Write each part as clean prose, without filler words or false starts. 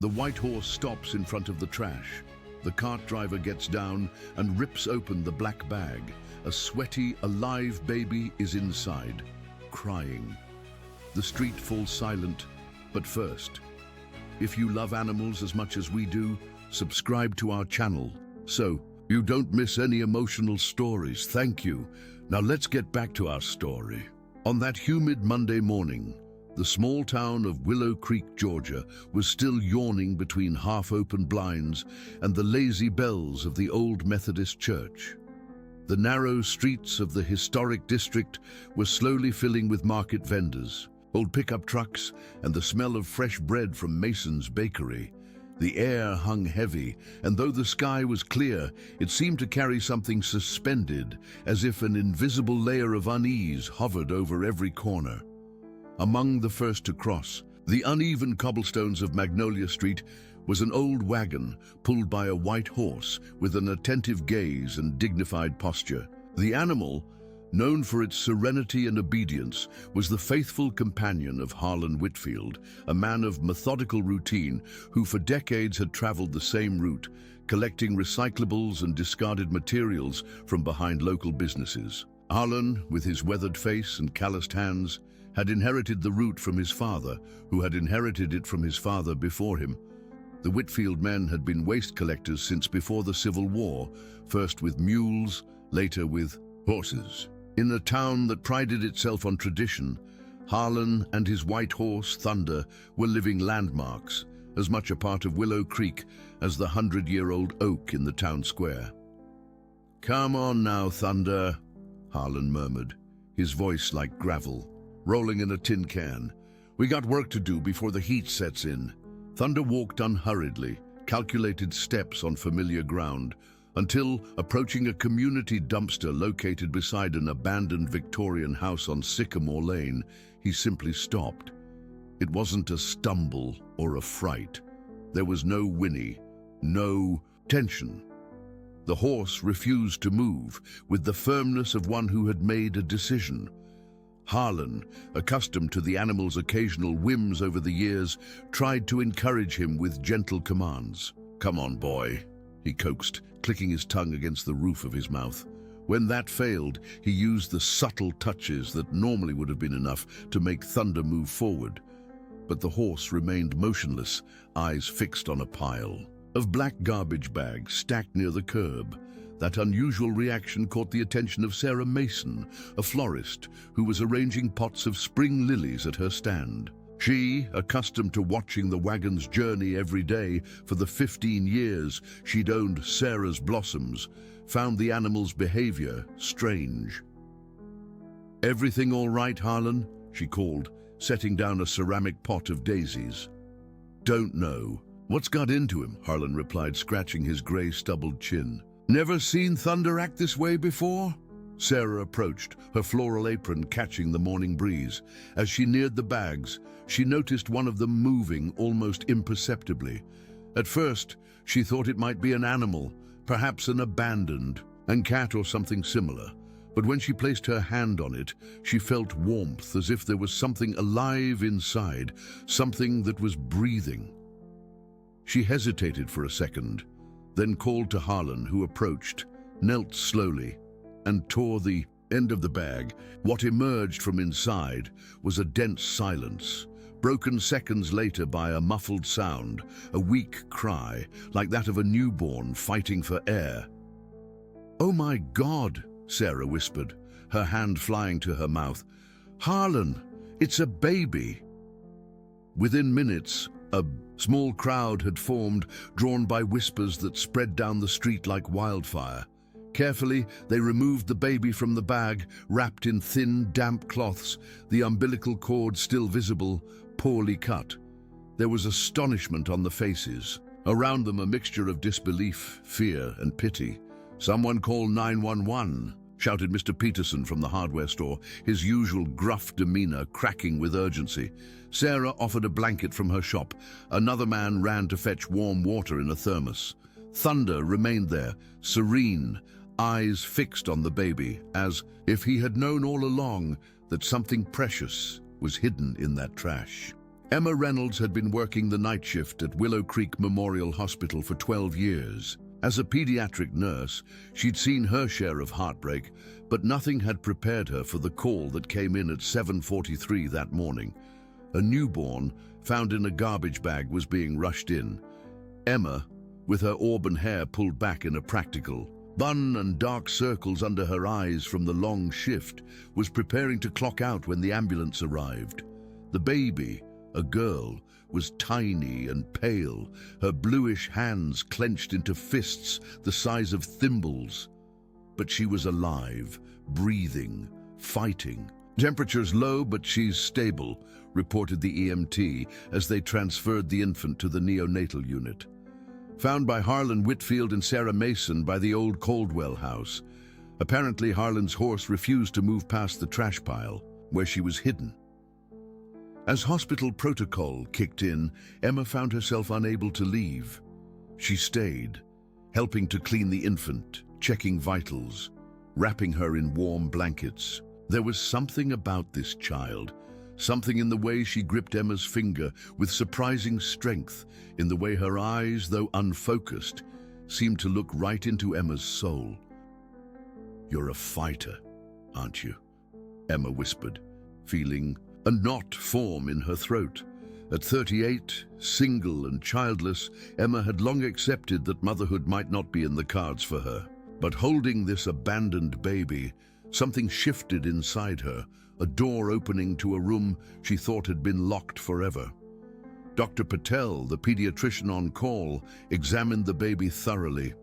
The white horse stops in front of the trash. The cart driver gets down and rips open the black bag. A sweaty, alive baby is inside, crying. The street falls silent, but first, if you love animals as much as we do, subscribe to our channel, so you don't miss any emotional stories. Thank you. Now let's get back to our story. On that humid Monday morning, the small town of Willow Creek, Georgia, was still yawning between half-open blinds and the lazy bells of the old Methodist church. The narrow streets of the historic district were slowly filling with market vendors, old pickup trucks, and the smell of fresh bread from Mason's bakery. The air hung heavy, and though the sky was clear, it seemed to carry something suspended, as if an invisible layer of unease hovered over every corner. Among the first to cross the uneven cobblestones of Magnolia Street was an old wagon pulled by a white horse with an attentive gaze and dignified posture. The animal, known for its serenity and obedience, was the faithful companion of Harlan Whitfield, a man of methodical routine who for decades had traveled the same route, collecting recyclables and discarded materials from behind local businesses. Harlan, with his weathered face and calloused hands, had inherited the route from his father, who had inherited it from his father before him. The Whitfield men had been waste collectors since before the Civil War, first with mules, later with horses. In a town that prided itself on tradition, Harlan and his white horse, Thunder, were living landmarks, as much a part of Willow Creek as the 100-year-old oak in the town square. "Come on now, Thunder," Harlan murmured, his voice like gravel, rolling in a tin can. "We got work to do before the heat sets in." Thunder walked unhurriedly, calculated steps on familiar ground, until, approaching a community dumpster located beside an abandoned Victorian house on Sycamore Lane, he simply stopped. It wasn't a stumble or a fright. There was no whinny, no tension. The horse refused to move, with the firmness of one who had made a decision. Harlan, accustomed to the animal's occasional whims over the years, tried to encourage him with gentle commands. "Come on, boy," he coaxed, clicking his tongue against the roof of his mouth. When that failed, he used the subtle touches that normally would have been enough to make Thunder move forward. But the horse remained motionless, eyes fixed on a pile of black garbage bags stacked near the curb. That unusual reaction caught the attention of Sarah Mason, a florist who was arranging pots of spring lilies at her stand. She, accustomed to watching the wagon's journey every day for the 15 years she'd owned Sarah's blossoms, found the animal's behavior strange. "Everything all right, Harlan?" she called, setting down a ceramic pot of daisies. "Don't know. What's got into him?" Harlan replied, scratching his gray stubbled chin. "Never seen Thunder act this way before?" Sarah approached, her floral apron catching the morning breeze. As she neared the bags, she noticed one of them moving almost imperceptibly. At first, she thought it might be an animal, perhaps an abandoned cat or something similar. But when she placed her hand on it, she felt warmth, as if there was something alive inside, something that was breathing. She hesitated for a second, then called to Harlan, who approached, knelt slowly, and tore the end of the bag. What emerged from inside was a dense silence, broken seconds later by a muffled sound, a weak cry, like that of a newborn fighting for air. "Oh my God," Sarah whispered, her hand flying to her mouth. "Harlan, it's a baby." Within minutes, a small crowd had formed, drawn by whispers that spread down the street like wildfire. Carefully, they removed the baby from the bag, wrapped in thin, damp cloths, the umbilical cord still visible, poorly cut. There was astonishment on the faces. Around them, a mixture of disbelief, fear, and pity. "Someone call 911, shouted Mr. Peterson from the hardware store, his usual gruff demeanor cracking with urgency. Sarah offered a blanket from her shop. Another man ran to fetch warm water in a thermos. Thunder remained there, serene, eyes fixed on the baby, as if he had known all along that something precious was hidden in that trash. Emma Reynolds had been working the night shift at Willow Creek Memorial Hospital for 12 years. As a pediatric nurse, she'd seen her share of heartbreak, but nothing had prepared her for the call that came in at 7:43 that morning. A newborn, found in a garbage bag, was being rushed in. Emma, with her auburn hair pulled back in a practical bun and dark circles under her eyes from the long shift, was preparing to clock out when the ambulance arrived. The baby, a girl, was tiny and pale, her bluish hands clenched into fists the size of thimbles. But she was alive, breathing, fighting. "Temperature's low, but she's stable," reported the EMT as they transferred the infant to the neonatal unit. Found by Harlan Whitfield and Sarah Mason by the old Caldwell house. Apparently, Harlan's horse refused to move past the trash pile, where she was hidden. As hospital protocol kicked in, Emma found herself unable to leave. She stayed, helping to clean the infant, checking vitals, wrapping her in warm blankets. There was something about this child, something in the way she gripped Emma's finger with surprising strength, in the way her eyes, though unfocused, seemed to look right into Emma's soul. "You're a fighter, aren't you?" Emma whispered, feeling a knot form in her throat. At 38, single and childless, Emma had long accepted that motherhood might not be in the cards for her. But holding this abandoned baby, something shifted inside her, a door opening to a room she thought had been locked forever. Dr. Patel, the pediatrician on call, examined the baby thoroughly.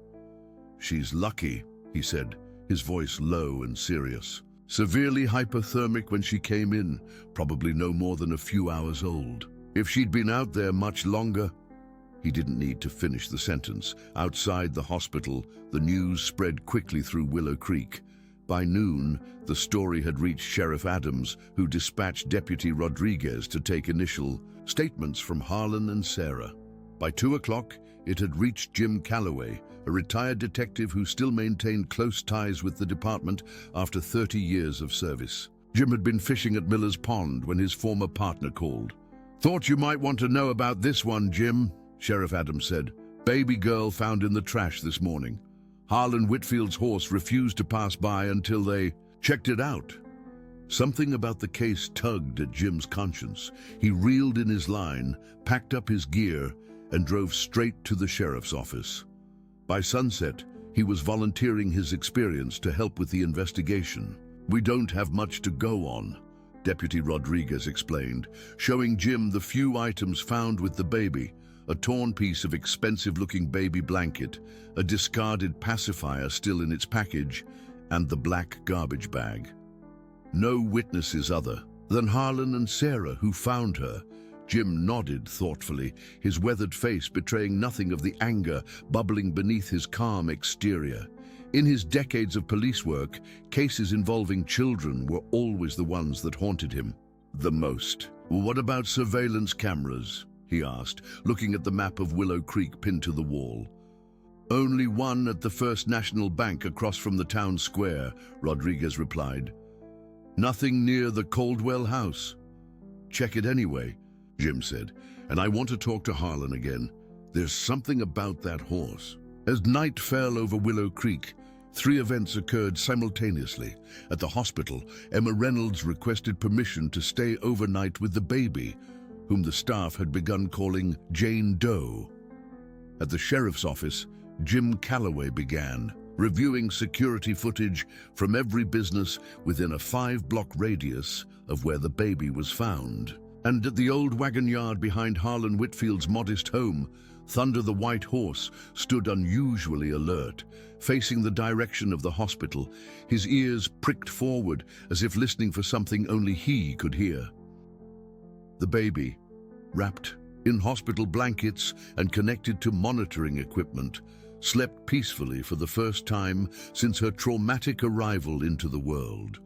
"She's lucky," he said, his voice low and serious. "Severely hypothermic when she came in, probably no more than a few hours old. If she'd been out there much longer..." He didn't need to finish the sentence. Outside the hospital, the news spread quickly through Willow Creek. By noon, the story had reached Sheriff Adams, who dispatched Deputy Rodriguez to take initial statements from Harlan and Sarah. By 2 o'clock, it had reached Jim Calloway, a retired detective who still maintained close ties with the department after 30 years of service. Jim had been fishing at Miller's Pond when his former partner called. "Thought you might want to know about this one, Jim," Sheriff Adams said. "Baby girl found in the trash this morning. Harlan Whitfield's horse refused to pass by until they checked it out." Something about the case tugged at Jim's conscience. He reeled in his line, packed up his gear, and drove straight to the sheriff's office. By sunset, he was volunteering his experience to help with the investigation. "We don't have much to go on," Deputy Rodriguez explained, showing Jim the few items found with the baby: a torn piece of expensive-looking baby blanket, a discarded pacifier still in its package, and the black garbage bag. No witnesses other than Harlan and Sarah, who found her. Jim nodded thoughtfully, his weathered face betraying nothing of the anger bubbling beneath his calm exterior. In his decades of police work, cases involving children were always the ones that haunted him the most. "What about surveillance cameras?" he asked, looking at the map of Willow Creek pinned to the wall. "Only one at the First National Bank across from the town square," Rodriguez replied. "Nothing near the Caldwell house." "Check it anyway," Jim said, "and I want to talk to Harlan again. There's something about that horse." As night fell over Willow Creek, 3 events occurred simultaneously. At the hospital, Emma Reynolds requested permission to stay overnight with the baby, whom the staff had begun calling Jane Doe. At the sheriff's office, Jim Calloway began, reviewing security footage from every business within a 5-block radius of where the baby was found. And at the old wagon yard behind Harlan Whitfield's modest home, Thunder the white horse stood unusually alert, facing the direction of the hospital, his ears pricked forward as if listening for something only he could hear. The baby, wrapped in hospital blankets and connected to monitoring equipment, slept peacefully for the first time since her traumatic arrival into the world.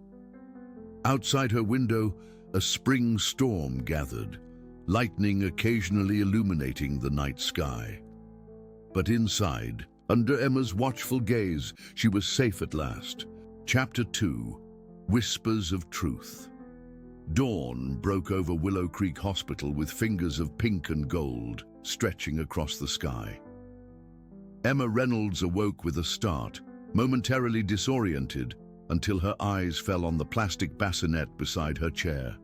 Outside her window, a spring storm gathered, lightning occasionally illuminating the night sky. But inside, under Emma's watchful gaze, she was safe at last. Chapter 2, Whispers of Truth. Dawn broke over Willow Creek Hospital with fingers of pink and gold stretching across the sky. Emma Reynolds awoke with a start, momentarily disoriented, until her eyes fell on the plastic bassinet beside her chair.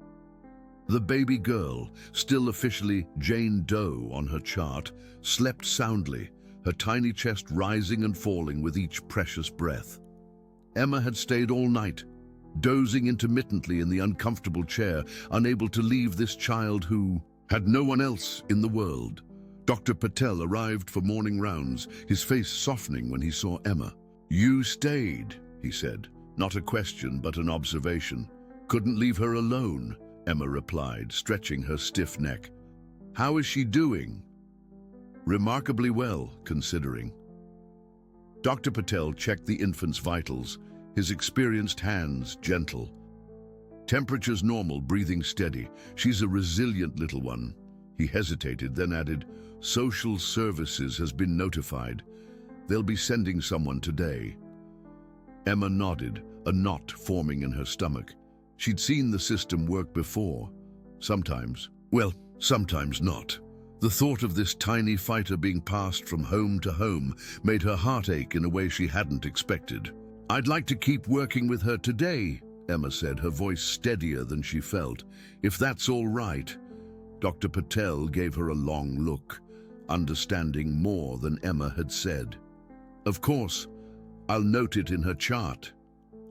The baby girl, still officially Jane Doe on her chart, slept soundly, her tiny chest rising and falling with each precious breath. Emma had stayed all night, dozing intermittently in the uncomfortable chair, unable to leave this child who had no one else in the world. Dr. Patel arrived for morning rounds, his face softening when he saw Emma. "You stayed," he said. Not a question, but an observation. "Couldn't leave her alone," Emma replied, stretching her stiff neck. "How is she doing?" "Remarkably well, considering." Dr. Patel checked the infant's vitals, his experienced hands gentle. "Temperature's normal, breathing steady. She's a resilient little one." He hesitated, then added, "Social services has been notified. They'll be sending someone today." Emma nodded, a knot forming in her stomach. She'd seen the system work before. Sometimes. Well, sometimes not. The thought of this tiny fighter being passed from home to home made her heart ache in a way she hadn't expected. "I'd like to keep working with her today," Emma said, her voice steadier than she felt. "If that's all right." Dr. Patel gave her a long look, understanding more than Emma had said. "Of course, I'll note it in her chart."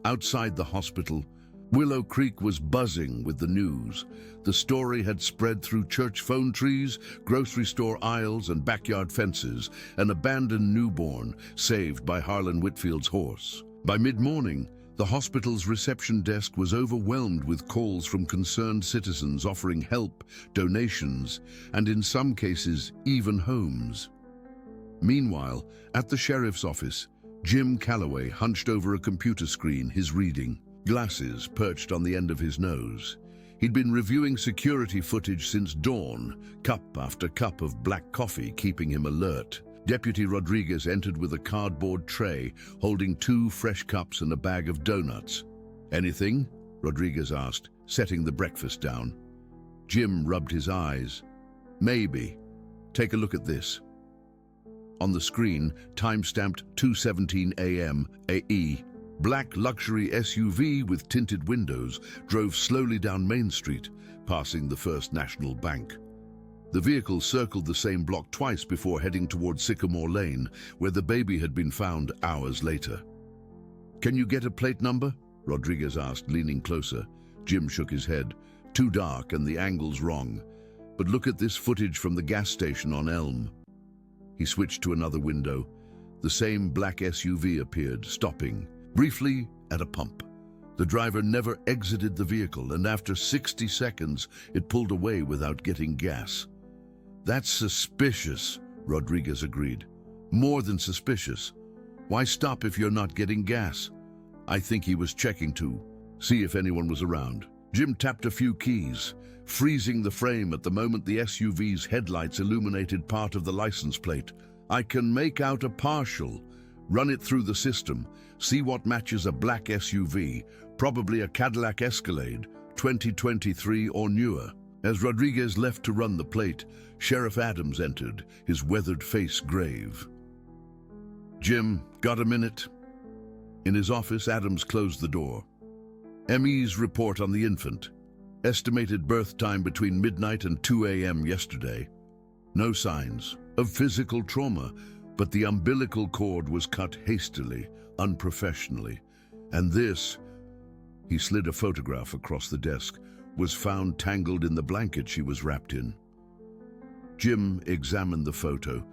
Outside the hospital, Willow Creek was buzzing with the news. The story had spread through church phone trees, grocery store aisles, and backyard fences. An abandoned newborn saved by Harlan Whitfield's horse. By mid-morning, the hospital's reception desk was overwhelmed with calls from concerned citizens offering help, donations, and in some cases, even homes. Meanwhile, at the sheriff's office, Jim Calloway hunched over a computer screen, his reading, glasses perched on the end of his nose. He'd been reviewing security footage since dawn, cup after cup of black coffee keeping him alert. Deputy Rodriguez entered with a cardboard tray, holding 2 fresh cups and a bag of donuts. "Anything?" Rodriguez asked, setting the breakfast down. Jim rubbed his eyes. "Maybe. Take a look at this." On the screen, time-stamped 2:17 a.m. AE. Black luxury SUV with tinted windows drove slowly down Main Street, passing the First National Bank. The vehicle circled the same block twice before heading towards Sycamore Lane, where the baby had been found hours later. "Can you get a plate number?" Rodriguez asked, leaning closer. Jim shook his head. "Too dark and the angle's wrong. But look at this footage from the gas station on Elm." He switched to another window. The same black SUV appeared, stopping, briefly at a pump. The driver never exited the vehicle, and after 60 seconds, it pulled away without getting gas. "That's suspicious," Rodriguez agreed. "More than suspicious. Why stop if you're not getting gas?" "I think he was checking to see if anyone was around." Jim tapped a few keys, freezing the frame at the moment the SUV's headlights illuminated part of the license plate. "I can make out a partial. Run it through the system. See what matches a black SUV, probably a Cadillac Escalade, 2023 or newer." As Rodriguez left to run the plate, Sheriff Adams entered, his weathered face grave. "Jim, got a minute?" In his office, Adams closed the door. ME's report on the infant. Estimated birth time between midnight and 2 a.m. yesterday. No signs of physical trauma, but the umbilical cord was cut hastily, unprofessionally. And this, he slid a photograph across the desk, was found tangled in the blanket she was wrapped in. Jim examined the photo.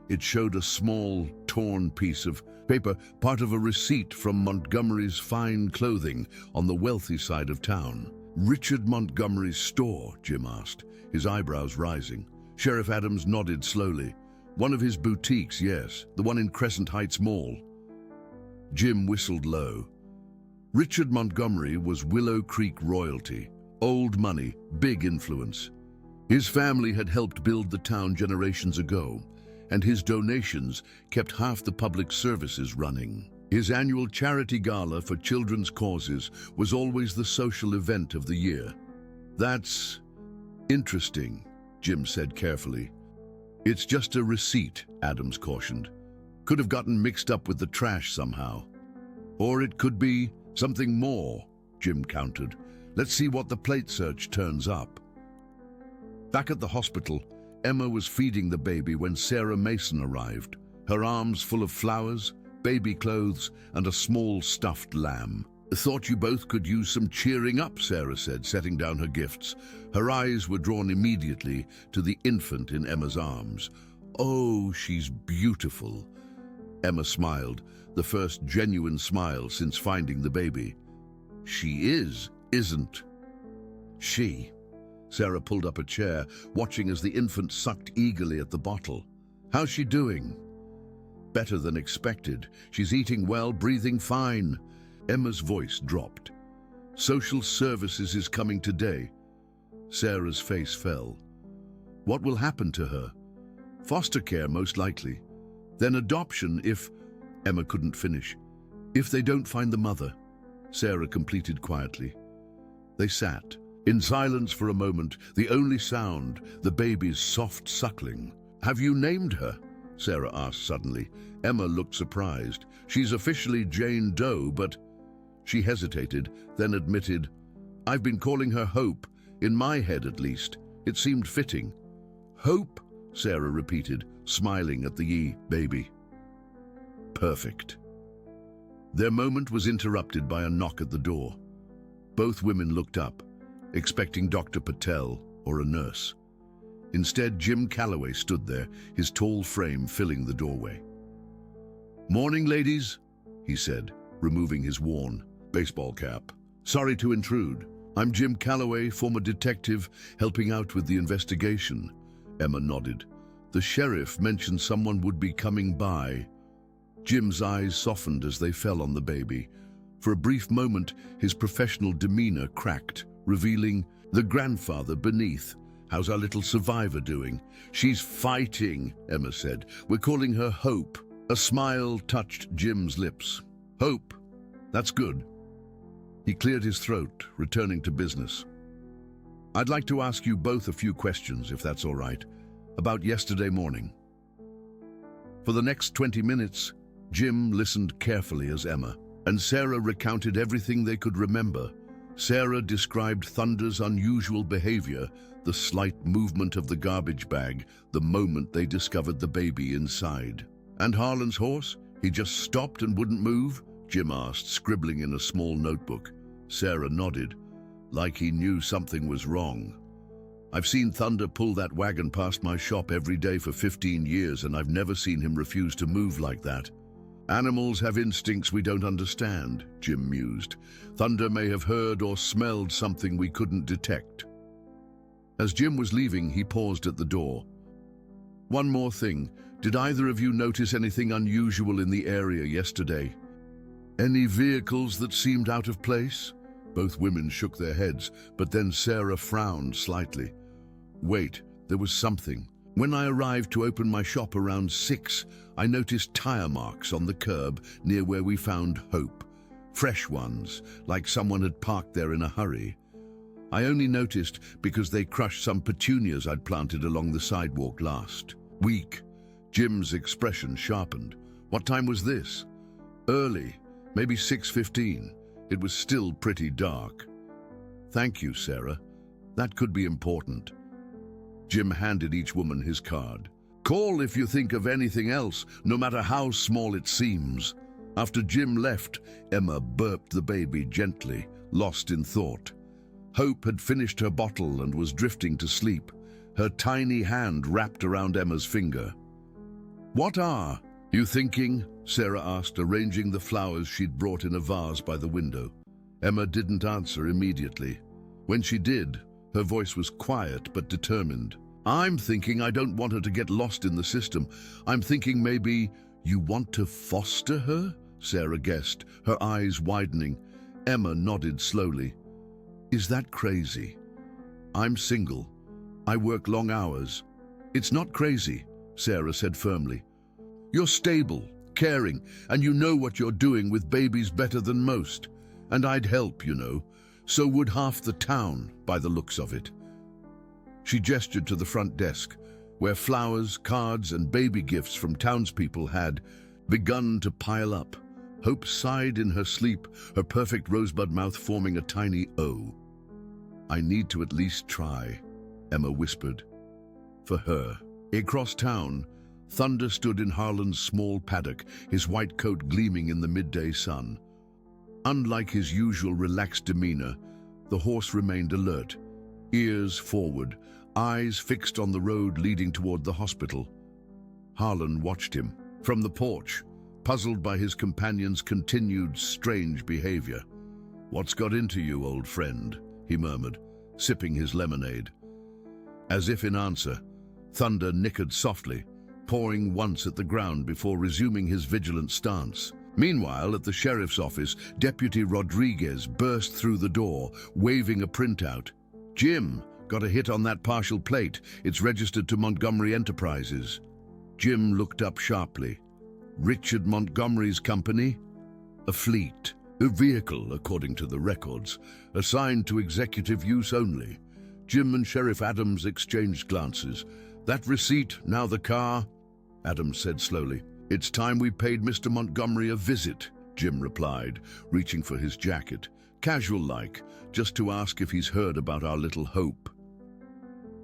It showed a small, torn piece of paper, part of a receipt from Montgomery's fine clothing on the wealthy side of town. "Richard Montgomery's store?" Jim asked, his eyebrows rising. Sheriff Adams nodded slowly. "One of his boutiques, yes, the one in Crescent Heights Mall." Jim whistled low. Richard Montgomery was Willow Creek royalty, old money, big influence. His family had helped build the town generations ago, and his donations kept half the public services running. His annual charity gala for children's causes was always the social event of the year. That's interesting, Jim said carefully. It's just a receipt, Adams cautioned. Could have gotten mixed up with the trash somehow. Or it could be something more, Jim countered. Let's see what the plate search turns up. Back at the hospital, Emma was feeding the baby when Sarah Mason arrived, her arms full of flowers, baby clothes, and a small stuffed lamb. Thought you both could use some cheering up, Sarah said, setting down her gifts. Her eyes were drawn immediately to the infant in Emma's arms. Oh, she's beautiful. Emma smiled, the first genuine smile since finding the baby. She is, isn't she? Sarah pulled up a chair, watching as the infant sucked eagerly at the bottle. How's she doing? Better than expected. She's eating well, breathing fine. Emma's voice dropped. Social services is coming today. Sarah's face fell. What will happen to her? Foster care, most likely. Then adoption if... Emma couldn't finish. If they don't find the mother, Sarah completed quietly. They sat, in silence for a moment, the only sound, the baby's soft suckling. Have you named her? Sarah asked suddenly. Emma looked surprised. She's officially Jane Doe, but... She hesitated, then admitted, I've been calling her Hope, in my head at least. It seemed fitting. Hope, Sarah repeated, smiling at the baby. Perfect. Their moment was interrupted by a knock at the door. Both women looked up, expecting Dr. Patel or a nurse. Instead, Jim Calloway stood there, his tall frame filling the doorway. Morning, ladies, he said, removing his worn baseball cap. Sorry to intrude. I'm Jim Calloway, former detective, helping out with the investigation. Emma nodded. The sheriff mentioned someone would be coming by. Jim's eyes softened as they fell on the baby. For a brief moment, his professional demeanor cracked, revealing the grandfather beneath. How's our little survivor doing? She's fighting, Emma said. We're calling her Hope. A smile touched Jim's lips. Hope. That's good. He cleared his throat, returning to business. I'd like to ask you both a few questions, if that's all right, about yesterday morning. For the next 20 minutes, Jim listened carefully as Emma and Sarah recounted everything they could remember. Sarah described Thunder's unusual behavior, the slight movement of the garbage bag, the moment they discovered the baby inside. And Harlan's horse? He just stopped and wouldn't move? Jim asked, scribbling in a small notebook. Sarah nodded, like he knew something was wrong. I've seen Thunder pull that wagon past my shop every day for 15 years, and I've never seen him refuse to move like that. Animals have instincts we don't understand, Jim mused. Thunder may have heard or smelled something we couldn't detect. As Jim was leaving, he paused at the door. One more thing. Did either of you notice anything unusual in the area yesterday? Any vehicles that seemed out of place? Both women shook their heads, but then Sarah frowned slightly. Wait, there was something. When I arrived to open my shop around 6, I noticed tire marks on the curb near where we found Hope. Fresh ones, like someone had parked there in a hurry. I only noticed because they crushed some petunias I'd planted along the sidewalk last week. Jim's expression sharpened. What time was this? Early, maybe 6:15. It was still pretty dark. Thank you, Sarah. That could be important. Jim handed each woman his card. Call if you think of anything else, no matter how small it seems. After Jim left, Emma burped the baby gently, lost in thought. Hope had finished her bottle and was drifting to sleep, her tiny hand wrapped around Emma's finger. What are you thinking? Sarah asked, arranging the flowers she'd brought in a vase by the window. Emma didn't answer immediately. When she did, her voice was quiet but determined. I'm thinking I don't want her to get lost in the system. I'm thinking maybe you want to foster her? Sarah guessed, her eyes widening. Emma nodded slowly. Is that crazy? I'm single. I work long hours. It's not crazy, Sarah said firmly. You're stable, caring, and you know what you're doing with babies better than most. And I'd help, you know. So would half the town, by the looks of it. She gestured to the front desk, where flowers, cards, and baby gifts from townspeople had begun to pile up. Hope sighed in her sleep, her perfect rosebud mouth forming a tiny O. "I need to at least try," Emma whispered. For her. Across town, Thunder stood in Harlan's small paddock, his white coat gleaming in the midday sun. Unlike his usual relaxed demeanor, the horse remained alert, ears forward, eyes fixed on the road leading toward the hospital. Harlan watched him from the porch, puzzled by his companion's continued strange behavior. "What's got into you, old friend?" he murmured, sipping his lemonade. As if in answer, Thunder nickered softly, pawing once at the ground before resuming his vigilant stance. Meanwhile, at the sheriff's office, Deputy Rodriguez burst through the door, waving a printout. "Jim, got a hit on that partial plate. It's registered to Montgomery Enterprises." Jim looked up sharply. Richard Montgomery's company? A fleet, a vehicle, according to the records, assigned to executive use only. Jim and Sheriff Adams exchanged glances. "That receipt, now the car," Adams said slowly. "It's time we paid Mr. Montgomery a visit," Jim replied, reaching for his jacket, casual-like, just to ask if he's heard about our little Hope.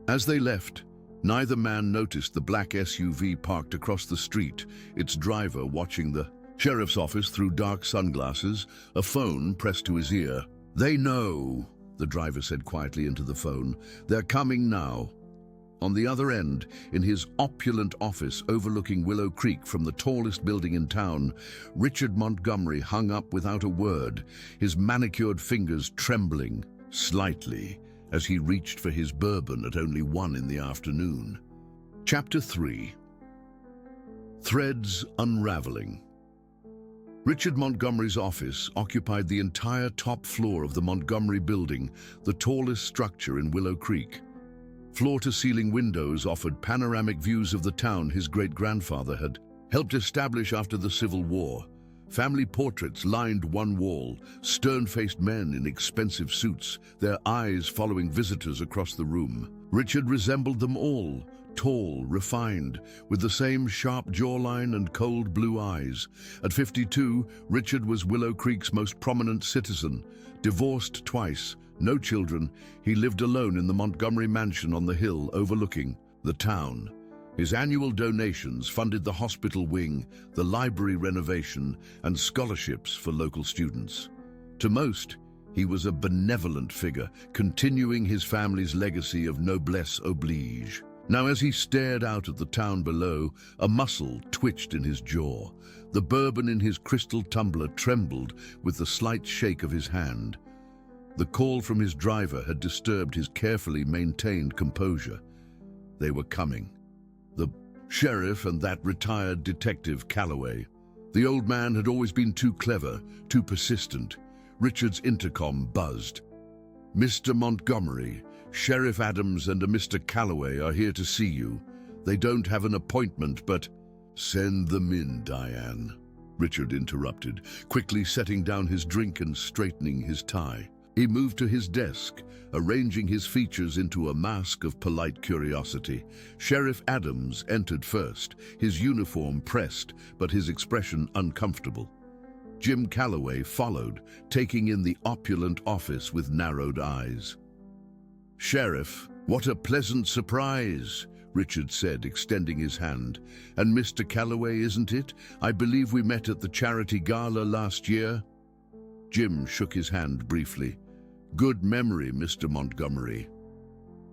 As they left, neither man noticed the black SUV parked across the street, its driver watching the sheriff's office through dark sunglasses, a phone pressed to his ear. "They know," the driver said quietly into the phone. "They're coming now." On the other end, in his opulent office overlooking Willow Creek from the tallest building in town, Richard Montgomery hung up without a word, his manicured fingers trembling slightly as he reached for his bourbon at only 1 in the afternoon. Chapter 3. Threads Unraveling. Richard Montgomery's office occupied the entire top floor of the Montgomery Building, the tallest structure in Willow Creek. Floor-to-ceiling windows offered panoramic views of the town his great-grandfather had helped establish after the Civil War. Family portraits lined one wall, stern-faced men in expensive suits, their eyes following visitors across the room. Richard resembled them all, tall, refined, with the same sharp jawline and cold blue eyes. At 52, Richard was Willow Creek's most prominent citizen. Divorced twice, no children, he lived alone in the Montgomery mansion on the hill overlooking the town. His annual donations funded the hospital wing, the library renovation, and scholarships for local students. To most, he was a benevolent figure, continuing his family's legacy of noblesse oblige. Now, as he stared out at the town below, a muscle twitched in his jaw. The bourbon in his crystal tumbler trembled with the slight shake of his hand. The call from his driver had disturbed his carefully maintained composure. They were coming. The sheriff and that retired detective Calloway. The old man had always been too clever, too persistent. Richard's intercom buzzed. "Mr. Montgomery, Sheriff Adams and a Mr. Calloway are here to see you. They don't have an appointment, but—" "Send them in, Diane," Richard interrupted, quickly setting down his drink and straightening his tie. He moved to his desk, arranging his features into a mask of polite curiosity. Sheriff Adams entered first, his uniform pressed, but his expression uncomfortable. Jim Calloway followed, taking in the opulent office with narrowed eyes. "Sheriff, what a pleasant surprise," Richard said, extending his hand. "And Mr. Calloway, isn't it? I believe we met at the charity gala last year." Jim shook his hand briefly. "Good memory, Mr. Montgomery."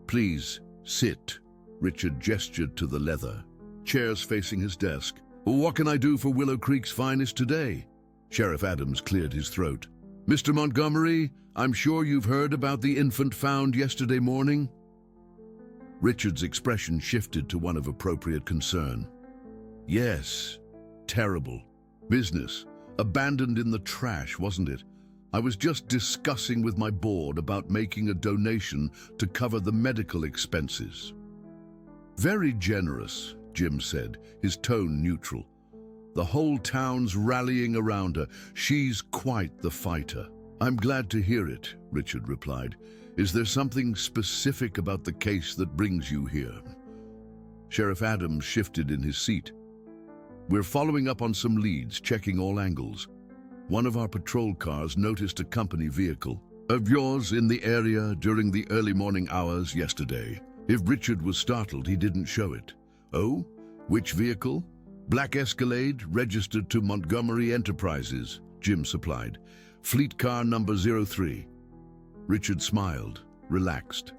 "Please, sit." Richard gestured to the leather chairs facing his desk. "What can I do for Willow Creek's finest today?" Sheriff Adams cleared his throat. "Mr. Montgomery, I'm sure you've heard about the infant found yesterday morning?" Richard's expression shifted to one of appropriate concern. "Yes, terrible. Business. Abandoned in the trash, wasn't it? I was just discussing with my board about making a donation to cover the medical expenses." "Very generous," Jim said, his tone neutral. "The whole town's rallying around her. She's quite the fighter." I'm glad to hear it, Richard replied. Is there something specific about the case that brings you here? Sheriff Adams shifted in his seat. We're following up on some leads, checking all angles. One of our patrol cars noticed a company vehicle of yours in the area during the early morning hours yesterday. If Richard was startled, he didn't show it. Oh? Which vehicle? Black Escalade, registered to Montgomery Enterprises, Jim supplied. Fleet car number 03. Richard smiled, relaxed.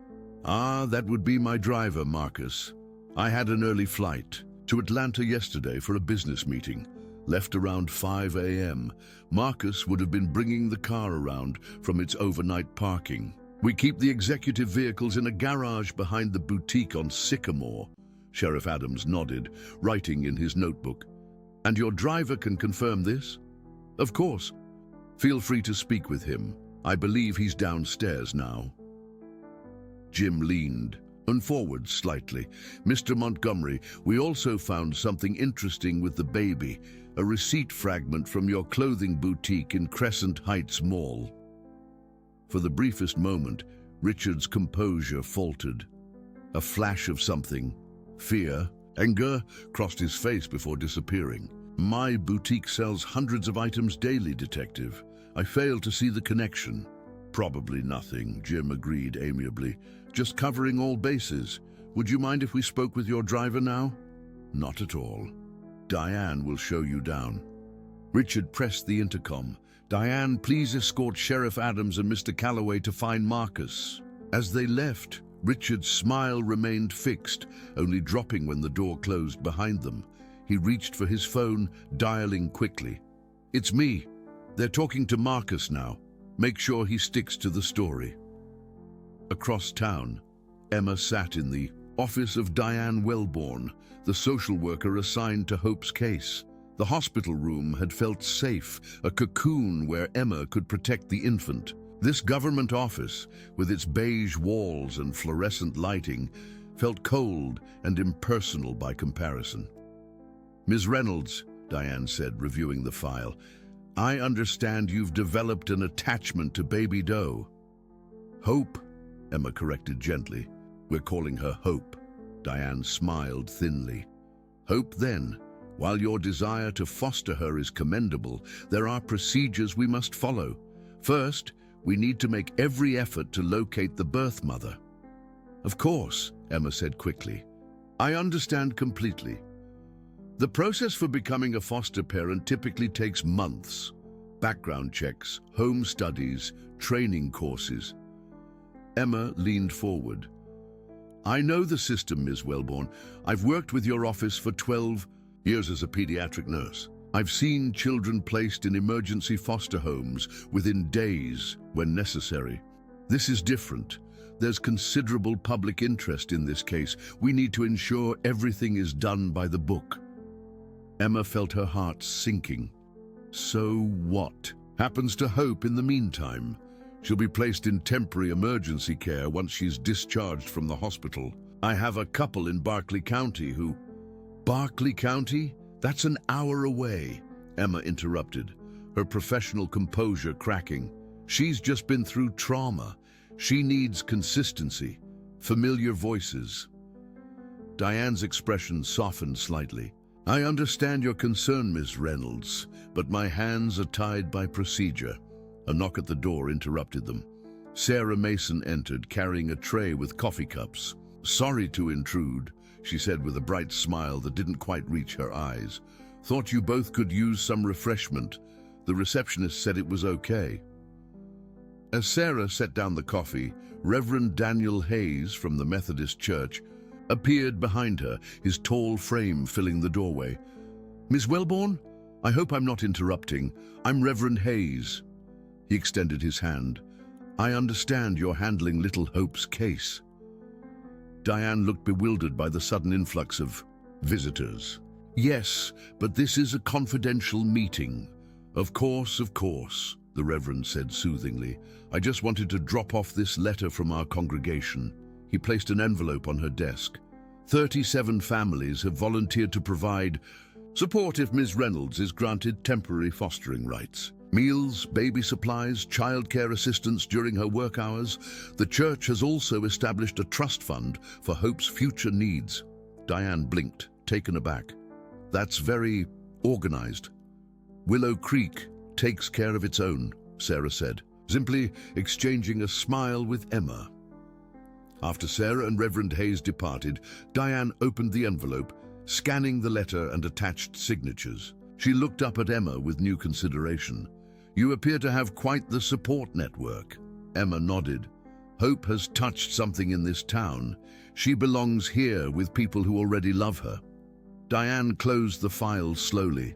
Ah, that would be my driver, Marcus. I had an early flight to Atlanta yesterday for a business meeting. Left around 5 a.m. Marcus would have been bringing the car around from its overnight parking. We keep the executive vehicles in a garage behind the boutique on Sycamore. Sheriff Adams nodded, writing in his notebook. And your driver can confirm this? Of course. Feel free to speak with him. I believe he's downstairs now. Jim leaned and forward slightly. Mr. Montgomery, we also found something interesting with the baby, a receipt fragment from your clothing boutique in Crescent Heights Mall. For the briefest moment, Richard's composure faltered. A flash of something, fear, anger, crossed his face before disappearing. My boutique sells hundreds of items daily, Detective. I fail to see the connection. Probably nothing, Jim agreed amiably. Just covering all bases. Would you mind if we spoke with your driver now? Not at all. Diane will show you down. Richard pressed the intercom. Diane, please escort Sheriff Adams and Mr. Calloway to find Marcus. As they left, Richard's smile remained fixed, only dropping when the door closed behind them. He reached for his phone, dialing quickly. It's me. They're talking to Marcus now. Make sure he sticks to the story. Across town, Emma sat in the office of Diane Wellborn, the social worker assigned to Hope's case. The hospital room had felt safe, a cocoon where Emma could protect the infant. This government office, with its beige walls and fluorescent lighting, felt cold and impersonal by comparison. Ms. Reynolds, Diane said, reviewing the file, I understand you've developed an attachment to Baby Doe. Hope, Emma corrected gently. We're calling her Hope. Diane smiled thinly. Hope, then. While your desire to foster her is commendable, there are procedures we must follow. First, we need to make every effort to locate the birth mother. Of course, Emma said quickly. I understand completely. The process for becoming a foster parent typically takes months. Background checks, home studies, training courses. Emma leaned forward. I know the system, Ms. Wellborn. I've worked with your office for 12 years as a pediatric nurse. I've seen children placed in emergency foster homes within days when necessary. This is different. There's considerable public interest in this case. We need to ensure everything is done by the book. Emma felt her heart sinking. So what happens to Hope in the meantime? She'll be placed in temporary emergency care once she's discharged from the hospital. I have a couple in Berkeley County who... Berkeley County? That's an hour away, Emma interrupted, her professional composure cracking. She's just been through trauma. She needs consistency, familiar voices. Diane's expression softened slightly. I understand your concern, Ms. Reynolds, but my hands are tied by procedure. A knock at the door interrupted them. Sarah Mason entered, carrying a tray with coffee cups. Sorry to intrude, she said with a bright smile that didn't quite reach her eyes. Thought you both could use some refreshment. The receptionist said it was okay. As Sarah set down the coffee, Reverend Daniel Hayes from the Methodist Church appeared behind her, his tall frame filling the doorway. Miss Wellborn, I hope I'm not interrupting. I'm Reverend Hayes. He extended his hand. I understand you're handling little Hope's case. Diane looked bewildered by the sudden influx of visitors. Yes, but this is a confidential meeting. Of course, the Reverend said soothingly. I just wanted to drop off this letter from our congregation. He placed an envelope on her desk. 37 families have volunteered to provide support if Ms. Reynolds is granted temporary fostering rights. Meals, baby supplies, childcare assistance during her work hours. The church has also established a trust fund for Hope's future needs. Diane blinked, taken aback. That's very organized. Willow Creek takes care of its own, Sarah said, simply exchanging a smile with Emma. After Sarah and Reverend Hayes departed, Diane opened the envelope, scanning the letter and attached signatures. She looked up at Emma with new consideration. You appear to have quite the support network. Emma nodded. Hope has touched something in this town. She belongs here with people who already love her. Diane closed the file slowly.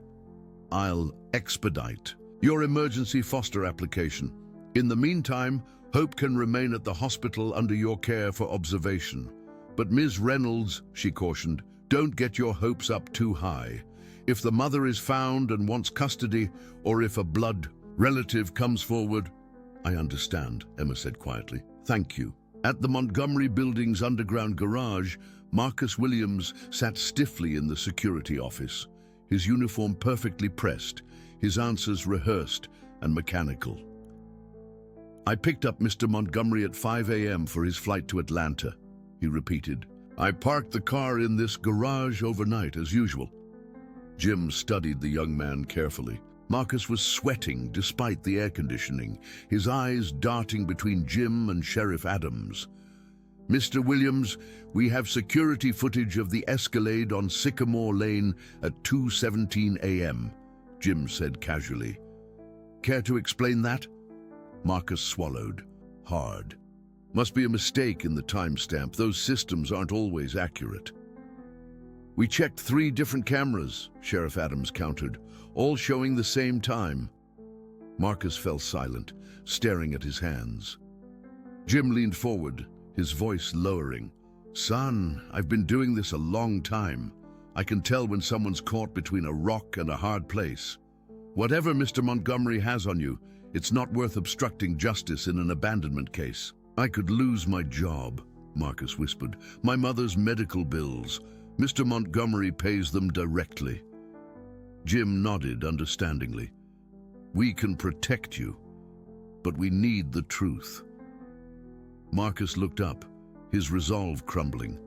I'll expedite your emergency foster application. In the meantime, Hope can remain at the hospital under your care for observation. But Ms. Reynolds, she cautioned, don't get your hopes up too high. If the mother is found and wants custody, or if a blood relative comes forward. I understand, Emma said quietly. Thank you. At the Montgomery Building's underground garage, Marcus Williams sat stiffly in the security office, his uniform perfectly pressed, his answers rehearsed and mechanical. I picked up Mr. Montgomery at 5 a.m. for his flight to Atlanta, he repeated. I parked the car in this garage overnight as usual. Jim studied the young man carefully. Marcus was sweating despite the air conditioning, his eyes darting between Jim and Sheriff Adams. Mr. Williams, we have security footage of the escalade on Sycamore Lane at 2:17 a.m., Jim said casually. Care to explain that? Marcus swallowed, hard. Must be a mistake in the timestamp. Those systems aren't always accurate. We checked 3 different cameras, Sheriff Adams countered, all showing the same time. Marcus fell silent, staring at his hands. Jim leaned forward, his voice lowering. Son, I've been doing this a long time. I can tell when someone's caught between a rock and a hard place. Whatever Mr. Montgomery has on you, it's not worth obstructing justice in an abandonment case. I could lose my job, Marcus whispered. My mother's medical bills. Mr. Montgomery pays them directly. Jim nodded understandingly. We can protect you, but we need the truth. Marcus looked up, his resolve crumbling.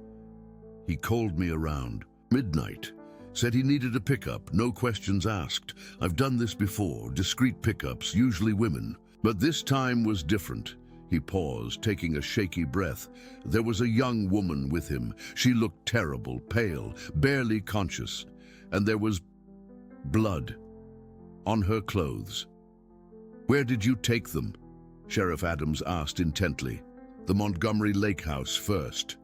He called me around midnight, said he needed a pickup, no questions asked. I've done this before, discreet pickups, usually women, but this time was different. He paused, taking a shaky breath. There was a young woman with him. She looked terrible, pale, barely conscious, and there was blood on her clothes. Where did you take them? Sheriff Adams asked intently. The Montgomery Lake House first.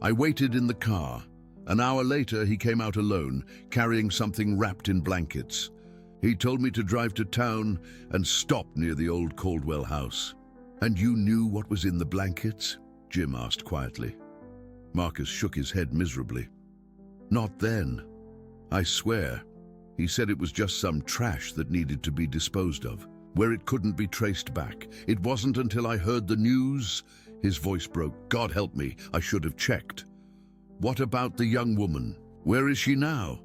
I waited in the car. An hour later, he came out alone, carrying something wrapped in blankets. He told me to drive to town and stop near the old Caldwell house. And you knew what was in the blankets? Jim asked quietly. Marcus shook his head miserably. Not then. I swear. He said it was just some trash that needed to be disposed of, where it couldn't be traced back. It wasn't until I heard the news. His voice broke. God help me, I should have checked. What about the young woman? Where is she now?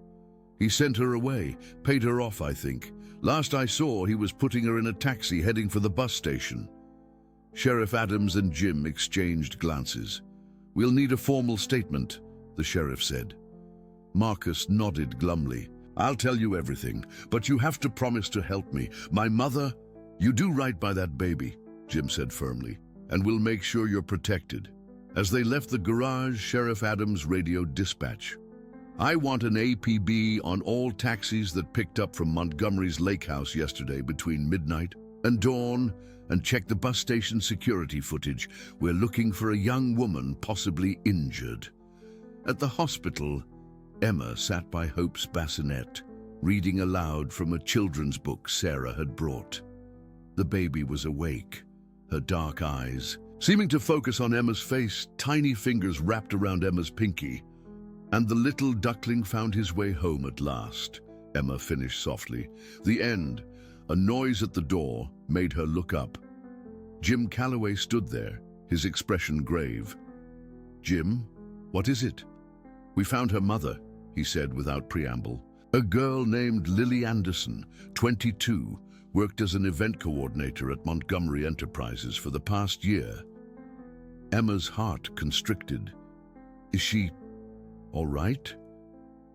He sent her away, paid her off, I think. Last I saw, he was putting her in a taxi heading for the bus station. Sheriff Adams and Jim exchanged glances. We'll need a formal statement, the sheriff said. Marcus nodded glumly. I'll tell you everything, but you have to promise to help me. My mother, you do right by that baby, Jim said firmly, and we'll make sure you're protected. As they left the garage, Sheriff Adams radioed dispatch. I want an APB on all taxis that picked up from Montgomery's Lake House yesterday between midnight and dawn, and check the bus station security footage. We're looking for a young woman possibly injured. At the hospital, Emma sat by Hope's bassinet, reading aloud from a children's book Sarah had brought. The baby was awake, her dark eyes seeming to focus on Emma's face, tiny fingers wrapped around Emma's pinky. And the little duckling found his way home at last, Emma finished softly. The end. A noise at the door made her look up. Jim Calloway stood there, his expression grave. Jim, what is it? We found her mother, he said without preamble. A girl named Lily Anderson, 22, worked as an event coordinator at Montgomery Enterprises for the past year. Emma's heart constricted. Is she all right?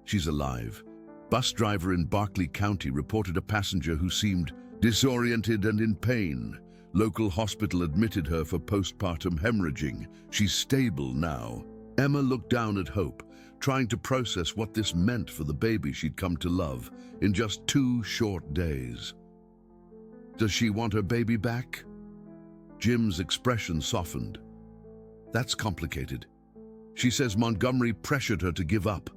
She's alive. Bus driver in Berkeley County reported a passenger who seemed disoriented and in pain. Local hospital admitted her for postpartum hemorrhaging. She's stable now. Emma looked down at Hope, trying to process what this meant for the baby she'd come to love in just 2 short days. Does she want her baby back? Jim's expression softened. That's complicated. She says Montgomery pressured her to give up.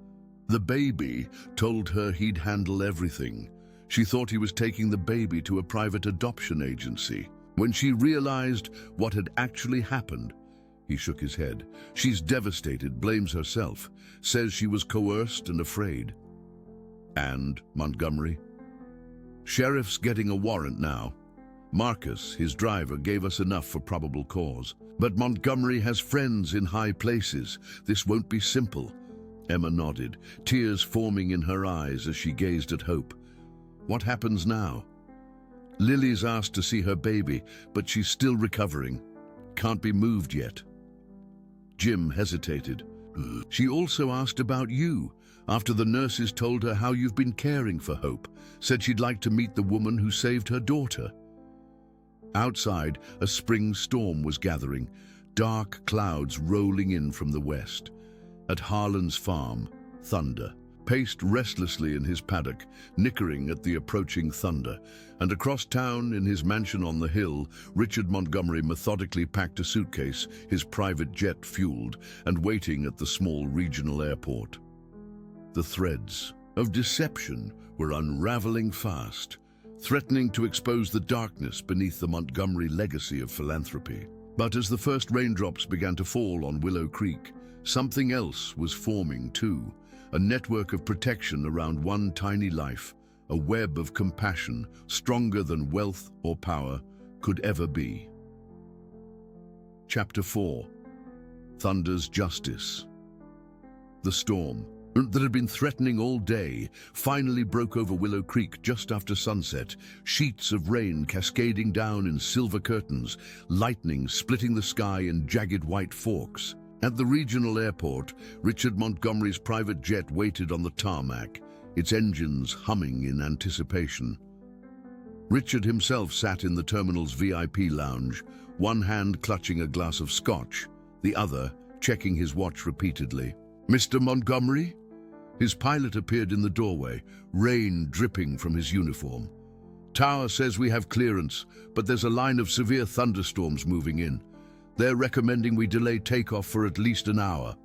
The baby told her he'd handle everything. She thought he was taking the baby to a private adoption agency. When she realized what had actually happened, he shook his head. She's devastated, blames herself, says she was coerced and afraid. And Montgomery? Sheriff's getting a warrant now. Marcus, his driver, gave us enough for probable cause. But Montgomery has friends in high places. This won't be simple. Emma nodded, tears forming in her eyes as she gazed at Hope. What happens now? Lily's asked to see her baby, but she's still recovering. Can't be moved yet. Jim hesitated. She also asked about you, after the nurses told her how you've been caring for Hope, said she'd like to meet the woman who saved her daughter. Outside, a spring storm was gathering, dark clouds rolling in from the west. At Harlan's farm, Thunder paced restlessly in his paddock, nickering at the approaching thunder, and across town in his mansion on the hill, Richard Montgomery methodically packed a suitcase, his private jet fueled, and waiting at the small regional airport. The threads of deception were unraveling fast, threatening to expose the darkness beneath the Montgomery legacy of philanthropy. But as the first raindrops began to fall on Willow Creek, something else was forming too, a network of protection around one tiny life, a web of compassion stronger than wealth or power could ever be. Chapter 4. Thunder's Justice. The storm that had been threatening all day finally broke over Willow Creek just after sunset, sheets of rain cascading down in silver curtains, lightning splitting the sky in jagged white forks. At the regional airport, Richard Montgomery's private jet waited on the tarmac, its engines humming in anticipation. Richard himself sat in the terminal's VIP lounge, one hand clutching a glass of scotch, the other checking his watch repeatedly. "Mr. Montgomery?" His pilot appeared in the doorway, rain dripping from his uniform. "Tower says we have clearance, but there's a line of severe thunderstorms moving in. They're recommending we delay takeoff for at least an hour."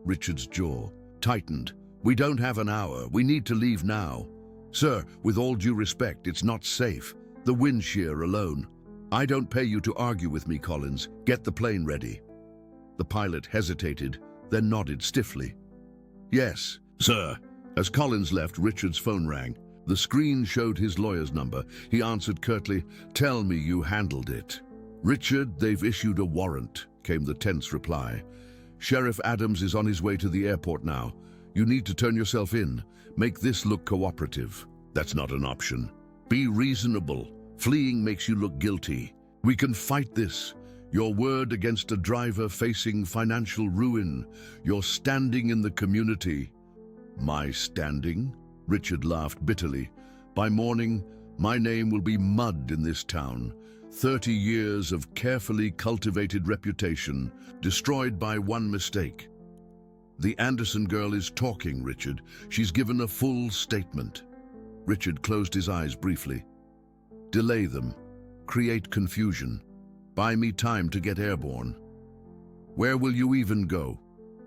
Richard's jaw tightened. "We don't have an hour. We need to leave now." "Sir, with all due respect, it's not safe. The wind shear alone." "I don't pay you to argue with me, Collins. Get the plane ready." The pilot hesitated, then nodded stiffly. "Yes, sir." As Collins left, Richard's phone rang. The screen showed his lawyer's number. He answered curtly, "Tell me you handled it." "Richard, they've issued a warrant," came the tense reply. "Sheriff Adams is on his way to the airport now. You need to turn yourself in. Make this look cooperative." "That's not an option." "Be reasonable. Fleeing makes you look guilty. We can fight this. Your word against a driver facing financial ruin. Your standing in the community." "My standing?" Richard laughed bitterly. "By morning, my name will be mud in this town. 30 years of carefully cultivated reputation, destroyed by one mistake." "The Anderson girl is talking, Richard. She's given a full statement." Richard closed his eyes briefly. "Delay them. Create confusion. Buy me time to get airborne." "Where will you even go?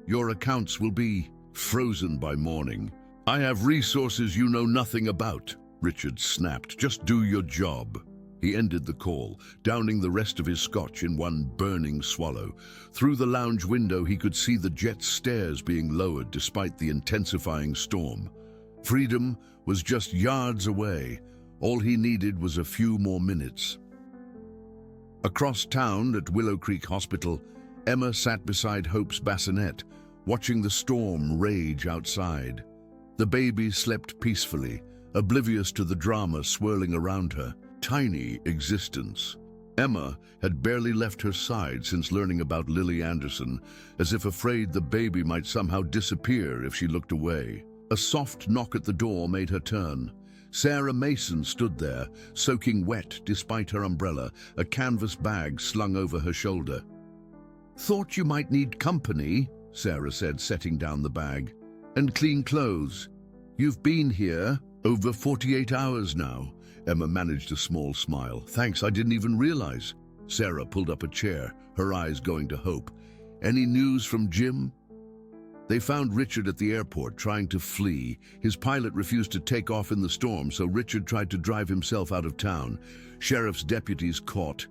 Your accounts will be frozen by morning." "I have resources you know nothing about," Richard snapped. "Just do your job." He ended the call, downing the rest of his scotch in one burning swallow. Through the lounge window, he could see the jet's stairs being lowered despite the intensifying storm. Freedom was just yards away. All he needed was a few more minutes. Across town at Willow Creek Hospital, Emma sat beside Hope's bassinet, watching the storm rage outside. The baby slept peacefully, oblivious to the drama swirling around her. tiny existence. Emma had barely left her side since learning about Lily Anderson, as if afraid the baby might somehow disappear if she looked away. A soft knock at the door made her turn. Sarah Mason stood there, soaking wet despite her umbrella, a canvas bag slung over her shoulder. "Thought you might need company," Sarah said, setting down the bag. "And clean clothes. You've been here over 48 hours now." Emma managed a small smile. "Thanks, I didn't even realize." Sarah pulled up a chair, her eyes going to Hope. "Any news from Jim?" They found Richard at the airport trying to flee. His pilot refused to take off in the storm, so Richard tried to drive himself out of town. Sheriff's deputies caught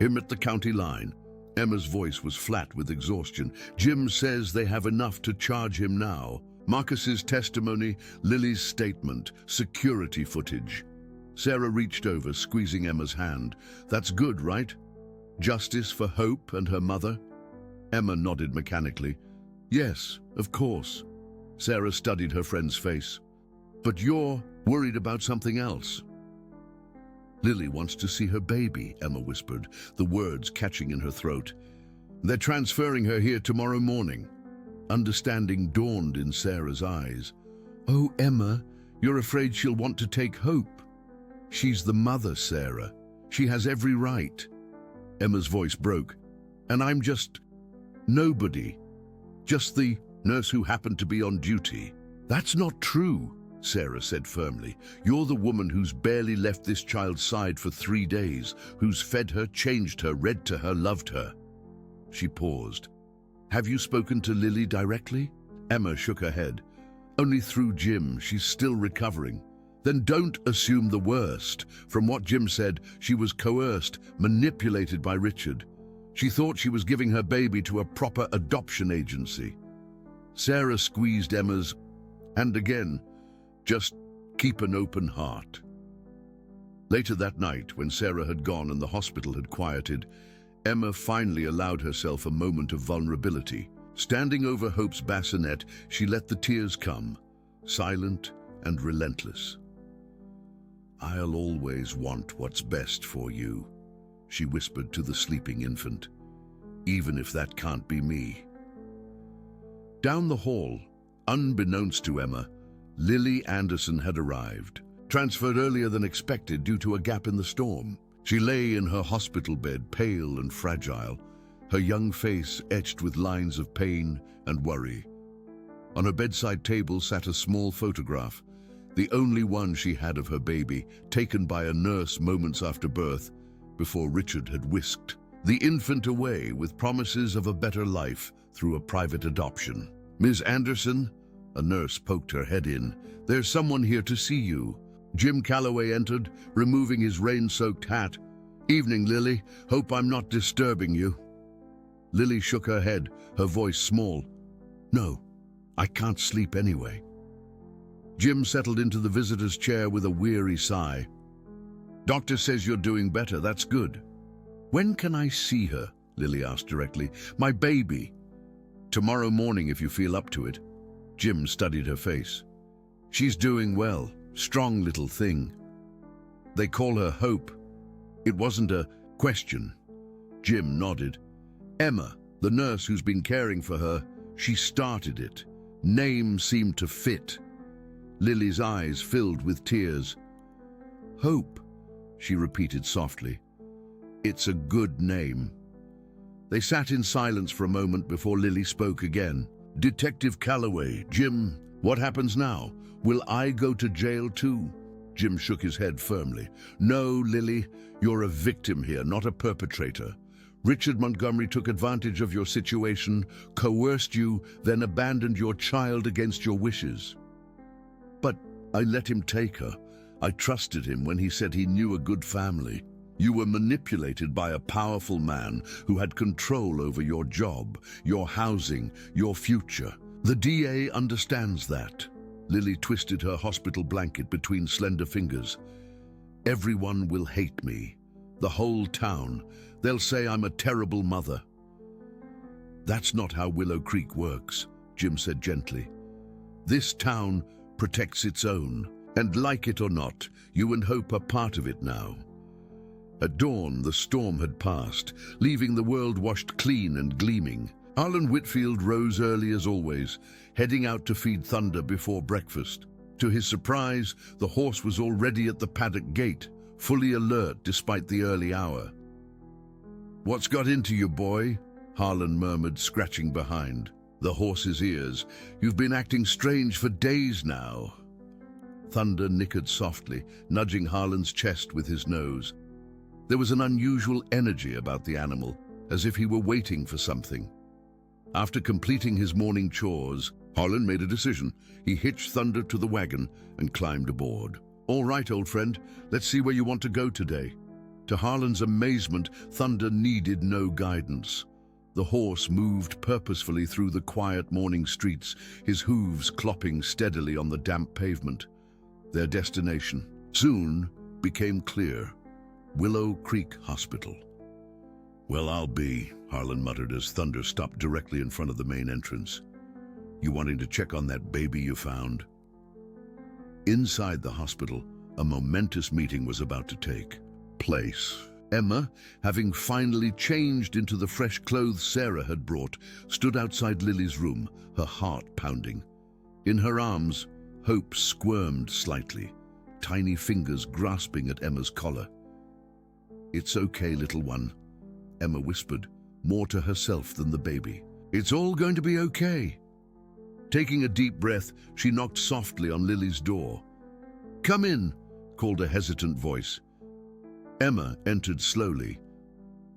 him at the county line. Emma's voice was flat with exhaustion. "Jim says they have enough to charge him now. Marcus's testimony, Lily's statement, security footage." Sarah reached over, squeezing Emma's hand. "That's good, right? Justice for Hope and her mother?" Emma nodded mechanically. "Yes, of course." Sarah studied her friend's face. "But you're worried about something else." "Lily wants to see her baby," Emma whispered, the words catching in her throat. "They're transferring her here tomorrow morning." Understanding dawned in Sarah's eyes. "Oh, Emma, you're afraid she'll want to take Hope." "She's the mother, Sarah. She has every right." Emma's voice broke. "And I'm just nobody. Just the nurse who happened to be on duty." "That's not true," Sarah said firmly. "You're the woman who's barely left this child's side for 3 days, who's fed her, changed her, read to her, loved her." She paused. "Have you spoken to Lily directly?" Emma shook her head. "Only through Jim. She's still recovering." "Then don't assume the worst. From what Jim said, she was coerced, manipulated by Richard. She thought she was giving her baby to a proper adoption agency." Sarah squeezed Emma's hand again. "Just keep an open heart." Later that night, when Sarah had gone and the hospital had quieted, Emma finally allowed herself a moment of vulnerability. Standing over Hope's bassinet, she let the tears come, silent and relentless. "I'll always want what's best for you," she whispered to the sleeping infant, "even if that can't be me." Down the hall, unbeknownst to Emma, Lily Anderson had arrived, transferred earlier than expected due to a gap in the storm. She lay in her hospital bed, pale and fragile, her young face etched with lines of pain and worry. On her bedside table sat a small photograph, the only one she had of her baby, taken by a nurse moments after birth, before Richard had whisked the infant away with promises of a better life through a private adoption. "Ms. Anderson?" A nurse poked her head in. "There's someone here to see you." Jim Calloway entered, removing his rain-soaked hat. "Evening, Lily. Hope I'm not disturbing you." Lily shook her head, her voice small. "No, I can't sleep anyway." Jim settled into the visitor's chair with a weary sigh. "Doctor says you're doing better. That's good." "When can I see her?" Lily asked directly. "My baby." "Tomorrow morning if you feel up to it." Jim studied her face. "She's doing well. Strong little thing. They call her Hope." It wasn't a question. Jim nodded. "Emma, the nurse who's been caring for her, she started it. Name seemed to fit." Lily's eyes filled with tears. "Hope," she repeated softly. "It's a good name." They sat in silence for a moment before Lily spoke again. "Detective Calloway, Jim, what happens now? Will I go to jail too?" Jim shook his head firmly. "No, Lily, you're a victim here, not a perpetrator. Richard Montgomery took advantage of your situation, coerced you, then abandoned your child against your wishes." "But I let him take her. I trusted him when he said he knew a good family. You were manipulated by a powerful man who had control over your job, your housing, your future. The DA understands that." Lily twisted her hospital blanket between slender fingers. "Everyone will hate me. The whole town. They'll say I'm a terrible mother." "That's not how Willow Creek works," Jim said gently. "This town protects its own." And like it or not, you and Hope are part of it now. At dawn, the storm had passed, leaving the world washed clean and gleaming. Harlan Whitfield rose early as always, heading out to feed Thunder before breakfast. To his surprise, the horse was already at the paddock gate, fully alert despite the early hour. "What's got into you, boy?" Harlan murmured, scratching behind the horse's ears. "You've been acting strange for days now." Thunder nickered softly, nudging Harlan's chest with his nose. There was an unusual energy about the animal, as if he were waiting for something. After completing his morning chores, Harlan made a decision. He hitched Thunder to the wagon and climbed aboard. "All right, old friend, let's see where you want to go today." To Harlan's amazement, Thunder needed no guidance. The horse moved purposefully through the quiet morning streets, his hooves clopping steadily on the damp pavement. Their destination soon became clear: Willow Creek Hospital. "Well, I'll be," Harlan muttered as Thunder stopped directly in front of the main entrance. "You wanting to check on that baby you found?" Inside the hospital, a momentous meeting was about to take place. Emma, having finally changed into the fresh clothes Sarah had brought, stood outside Lily's room, her heart pounding. In her arms, Hope squirmed slightly, tiny fingers grasping at Emma's collar. "It's okay, little one," Emma whispered, more to herself than the baby. "It's all going to be okay." Taking a deep breath, she knocked softly on Lily's door. "Come in," called a hesitant voice. Emma entered slowly.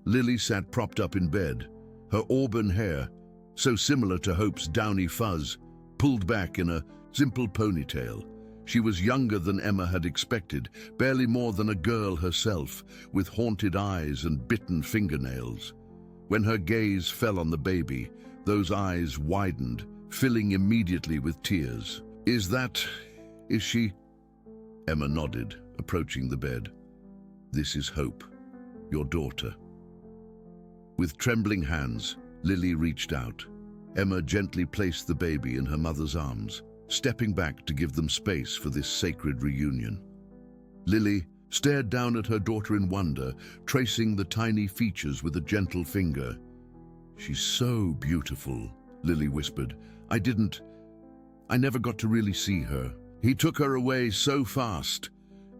Lily sat propped up in bed, her auburn hair, so similar to Hope's downy fuzz, pulled back in a simple ponytail. She was younger than Emma had expected, barely more than a girl herself, with haunted eyes and bitten fingernails. When her gaze fell on the baby, those eyes widened, filling immediately with tears. Is she?" Emma nodded, approaching the bed. "This is Hope, your daughter." With trembling hands, Lily reached out. Emma gently placed the baby in her mother's arms, stepping back to give them space for this sacred reunion. Lily stared down at her daughter in wonder, tracing the tiny features with a gentle finger. "She's so beautiful," Lily whispered. I never got to really see her. He took her away so fast."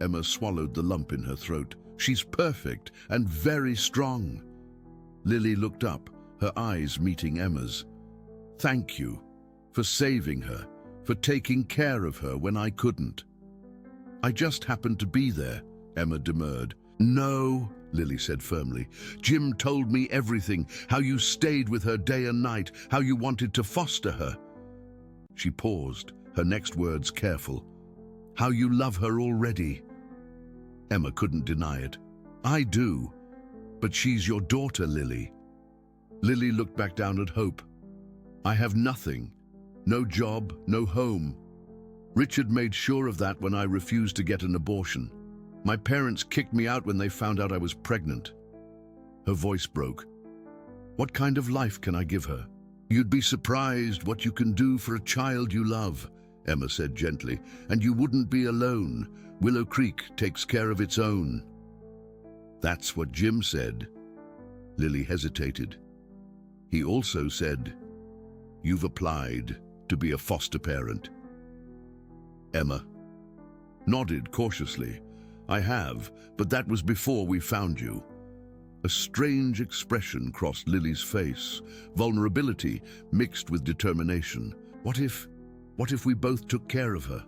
Emma swallowed the lump in her throat. "She's perfect and very strong." Lily looked up, her eyes meeting Emma's. "Thank you for saving her, for taking care of her when I couldn't." "I just happened to be there," Emma demurred. "No," Lily said firmly. "Jim told me everything, how you stayed with her day and night, how you wanted to foster her." She paused, her next words careful. "How you love her already." Emma couldn't deny it. "I do, but she's your daughter, Lily." Lily looked back down at Hope. "I have nothing. No job, no home. Richard made sure of that when I refused to get an abortion. My parents kicked me out when they found out I was pregnant." Her voice broke. "What kind of life can I give her?" "You'd be surprised what you can do for a child you love," Emma said gently, "and you wouldn't be alone. Willow Creek takes care of its own." "That's what Jim said." Lily hesitated. "He also said, you've applied to be a foster parent." Emma nodded cautiously. "I have, but that was before we found you." A strange expression crossed Lily's face, vulnerability mixed with determination. What if we both took care of her?"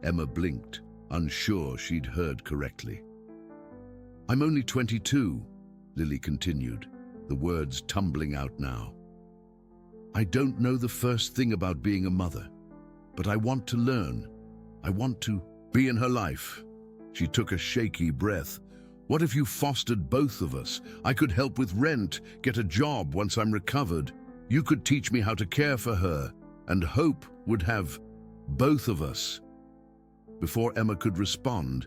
Emma blinked, unsure she'd heard correctly. "I'm only 22, Lily continued, the words tumbling out now. "I don't know the first thing about being a mother, but I want to learn. I want to be in her life." She took a shaky breath. "What if you fostered both of us? I could help with rent, get a job once I'm recovered. You could teach me how to care for her, and Hope would have both of us." Before Emma could respond,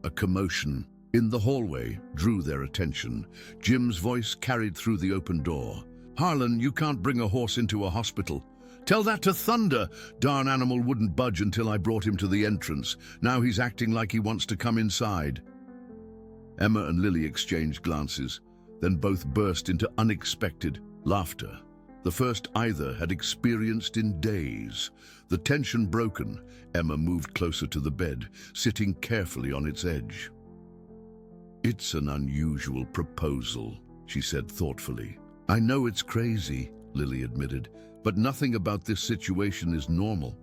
a commotion in the hallway drew their attention. Jim's voice carried through the open door. "Harlan, you can't bring a horse into a hospital. Tell that to Thunder. Darn animal wouldn't budge until I brought him to the entrance. Now he's acting like he wants to come inside. Emma and Lily exchanged glances, then both burst into unexpected laughter, the first either had experienced in days. The tension broken, Emma moved closer to the bed, sitting carefully on its edge. "It's an unusual proposal," she said thoughtfully. "I know it's crazy," Lily admitted, "but nothing about this situation is normal.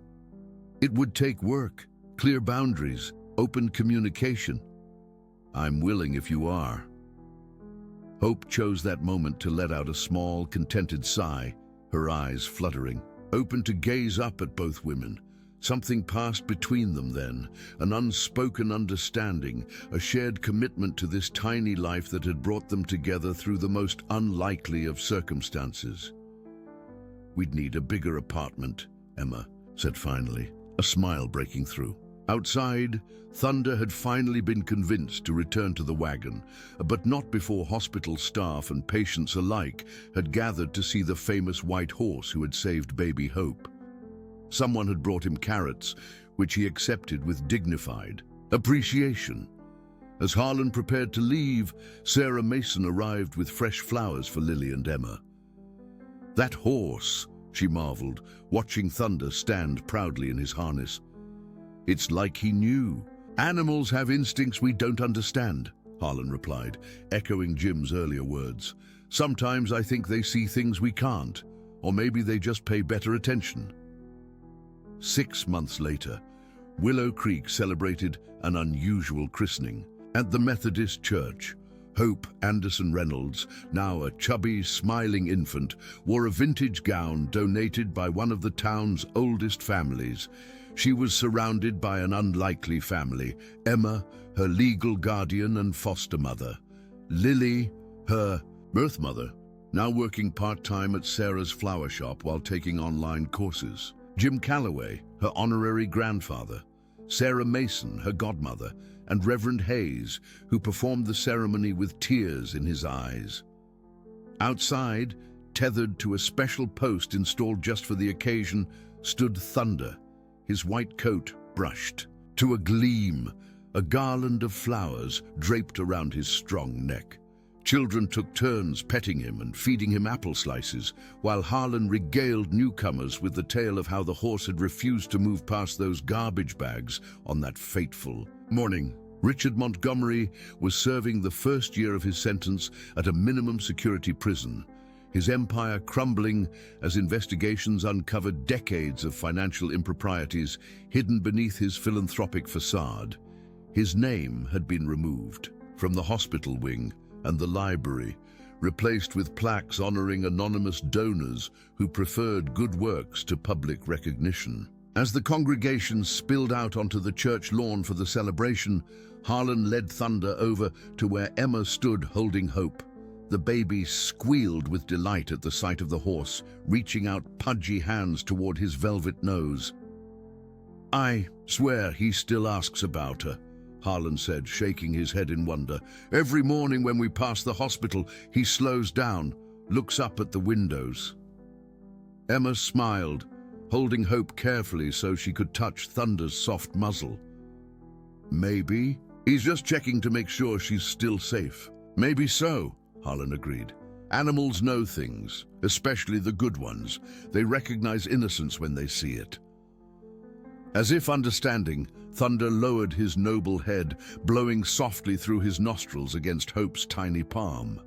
It would take work, clear boundaries, open communication. I'm willing if you are." Hope chose that moment to let out a small, contented sigh, her eyes fluttering, open to gaze up at both women. Something passed between them then, an unspoken understanding, a shared commitment to this tiny life that had brought them together through the most unlikely of circumstances. "We'd need a bigger apartment," Emma said finally, a smile breaking through. Outside, Thunder had finally been convinced to return to the wagon, but not before hospital staff and patients alike had gathered to see the famous white horse who had saved baby Hope. Someone had brought him carrots, which he accepted with dignified appreciation. As Harlan prepared to leave, Sarah Mason arrived with fresh flowers for Lily and Emma. "That horse," she marveled, watching Thunder stand proudly in his harness. "It's like he knew. Animals have instincts we don't understand," Harlan replied, echoing Jim's earlier words. "Sometimes I think they see things we can't, or maybe they just pay better attention." 6 months later, Willow Creek celebrated an unusual christening. At the Methodist Church, Hope Anderson Reynolds, now a chubby, smiling infant, wore a vintage gown donated by one of the town's oldest families. She was surrounded by an unlikely family: Emma, her legal guardian and foster mother; Lily, her birth mother, now working part-time at Sarah's flower shop while taking online courses; Jim Calloway, her honorary grandfather; Sarah Mason, her godmother; and Reverend Hayes, who performed the ceremony with tears in his eyes. Outside, tethered to a special post installed just for the occasion, stood Thunder, his white coat brushed to a gleam, a garland of flowers draped around his strong neck. Children took turns petting him and feeding him apple slices, while Harlan regaled newcomers with the tale of how the horse had refused to move past those garbage bags on that fateful morning. Richard Montgomery was serving the first year of his sentence at a minimum security prison, his empire crumbling as investigations uncovered decades of financial improprieties hidden beneath his philanthropic facade. His name had been removed from the hospital wing and the library, replaced with plaques honoring anonymous donors who preferred good works to public recognition. As the congregation spilled out onto the church lawn for the celebration, Harlan led Thunder over to where Emma stood holding Hope. The baby squealed with delight at the sight of the horse, reaching out pudgy hands toward his velvet nose. "I swear he still asks about her," Harlan said, shaking his head in wonder. "Every morning when we pass the hospital, he slows down, looks up at the windows." Emma smiled, holding Hope carefully so she could touch Thunder's soft muzzle. "Maybe he's just checking to make sure she's still safe." "Maybe so," Harlan agreed. "Animals know things, especially the good ones. They recognize innocence when they see it." As if understanding, Thunder lowered his noble head, blowing softly through his nostrils against Hope's tiny palm.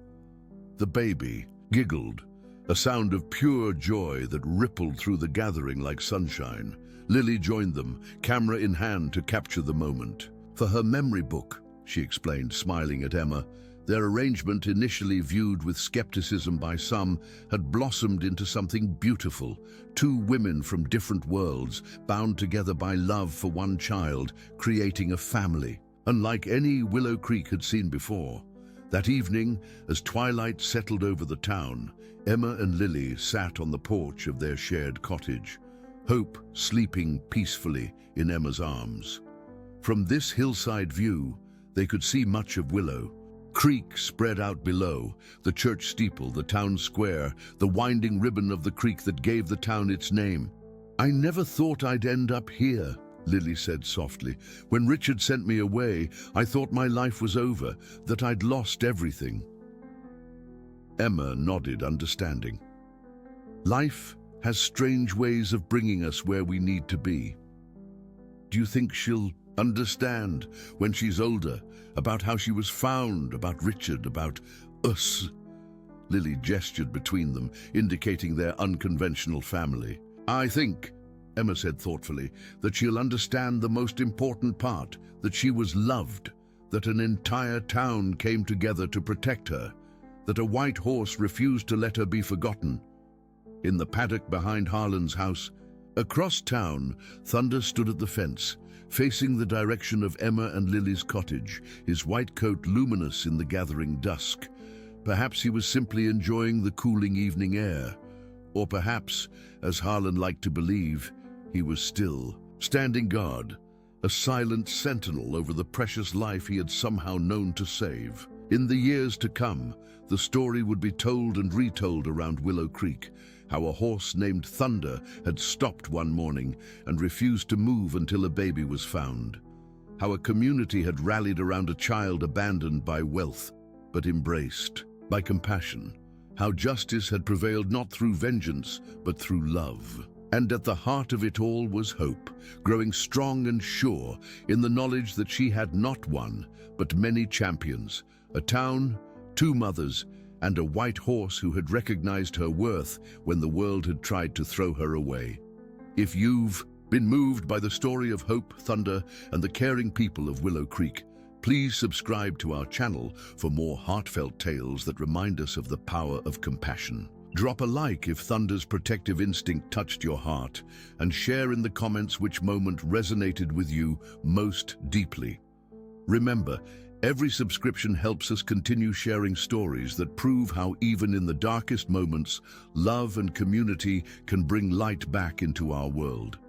The baby giggled, a sound of pure joy that rippled through the gathering like sunshine. Lily joined them, camera in hand to capture the moment. "For her memory book," she explained, smiling at Emma. Their arrangement, initially viewed with skepticism by some, had blossomed into something beautiful. Two women from different worlds, bound together by love for one child, creating a family, unlike any Willow Creek had seen before. That evening, as twilight settled over the town, Emma and Lily sat on the porch of their shared cottage, Hope sleeping peacefully in Emma's arms. From this hillside view, they could see much of Willow: creek spread out below, the church steeple, the town square, the winding ribbon of the creek that gave the town its name. "I never thought I'd end up here," Lily said softly. "When Richard sent me away, I thought my life was over, that I'd lost everything." Emma nodded, understanding. "Life has strange ways of bringing us where we need to be. Do you think she'll understand when she's older, about how she was found, about Richard, about us?" Lily gestured between them, indicating their unconventional family. "I think," Emma said thoughtfully, "that she'll understand the most important part, that she was loved, that an entire town came together to protect her, that a white horse refused to let her be forgotten." In the paddock behind Harlan's house, across town, Thunder stood at the fence, facing the direction of Emma and Lily's cottage, his white coat luminous in the gathering dusk. Perhaps he was simply enjoying the cooling evening air, or perhaps, as Harlan liked to believe, he was still standing guard, a silent sentinel over the precious life he had somehow known to save. In the years to come, the story would be told and retold around Willow Creek, how a horse named Thunder had stopped one morning and refused to move until a baby was found. How a community had rallied around a child abandoned by wealth, but embraced by compassion. How justice had prevailed not through vengeance, but through love. And at the heart of it all was hope, growing strong and sure in the knowledge that she had not one, but many champions, a town, two mothers, and a white horse who had recognized her worth when the world had tried to throw her away. If you've been moved by the story of hope, Thunder, and the caring people of Willow Creek, please subscribe to our channel for more heartfelt tales that remind us of the power of compassion. Drop a like if Thunder's protective instinct touched your heart, and share in the comments which moment resonated with you most deeply. Remember, every subscription helps us continue sharing stories that prove how even in the darkest moments, love and community can bring light back into our world.